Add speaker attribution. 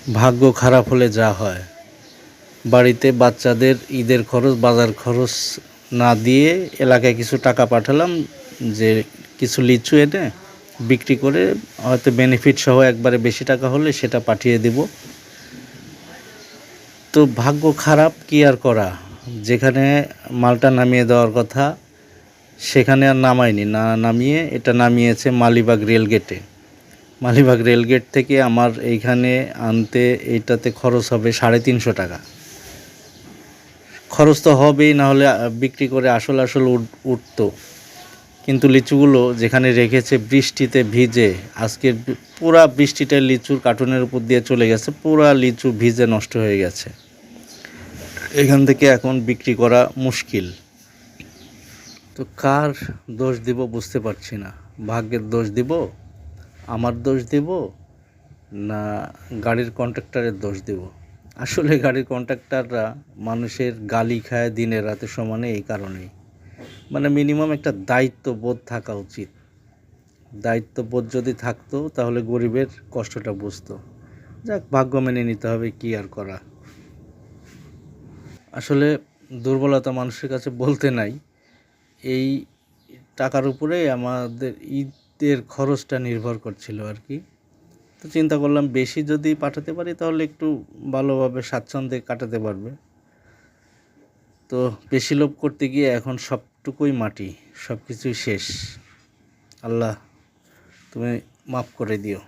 Speaker 1: ভাগ্য খারাপ হলে যা হয়। বাড়িতে বাচ্চাদের ঈদের খরচ, বাজার খরচ না দিয়ে এলাকায় কিছু টাকা পাঠালাম যে কিছু লিচু এনে বিক্রি করে হয়তো বেনিফিট সহ একবারে বেশি টাকা হলে সেটা পাঠিয়ে দিব। তো ভাগ্য খারাপ, কি আর করা, যেখানে মালটা নামিয়ে দেওয়ার কথা সেখানে আর নামায়নি, না নামিয়ে এটা নামিয়েছে মালিবাগ রেলগেটে। মালিবাগ রেলগেট থেকে আমার এইখানে আনতে এইটাতে খরচ হবে 350 টাকা। খরচ তো হবেই, না হলে বিক্রি করে আসল উঠতো। কিন্তু লিচুগুলো যেখানে রেখেছে বৃষ্টিতে ভিজে, আজকের পুরা বৃষ্টিটা লিচুর কার্টুনের উপর দিয়ে চলে গেছে, পুরা লিচু ভিজে নষ্ট হয়ে গেছে। এখান থেকে এখন বিক্রি করা মুশকিল। তো কার দোষ দিব বুঝতে পারছি না। ভাগ্যের দোষ দিব, আমার দোষ দিব, না গাড়ির কন্ট্রাক্টরের দোষ দিব? আসলে গাড়ির কন্ট্রাক্টররা মানুষের গালি খায় দিনে রাতে সমানে, এই কারণেই। মানে মিনিমাম একটা দায়িত্ববোধ থাকা উচিত। দায়িত্ববোধ যদি থাকতো তাহলে গরিবের কষ্টটা বুঝতো। যাক, ভাগ্য মেনে নিতে হবে, কি আর করা। আসলে দুর্বলতা মানুষের কাছে বলতে নাই। এই টাকার উপরে আমাদের ঈদের খরচটা নির্ভর করছিল আর কি। তো চিন্তা করলাম বেশি যদি পাঠাতে পারি তাহলে একটু ভালোভাবে স্বাচ্ছন্দ্যে কাটাতে পারবে। তো বেশি লোভ করতে গিয়ে এখন সবটুকুই মাটি, সব কিছুই শেষ। আল্লাহ, তুমি মাফ করে দিও।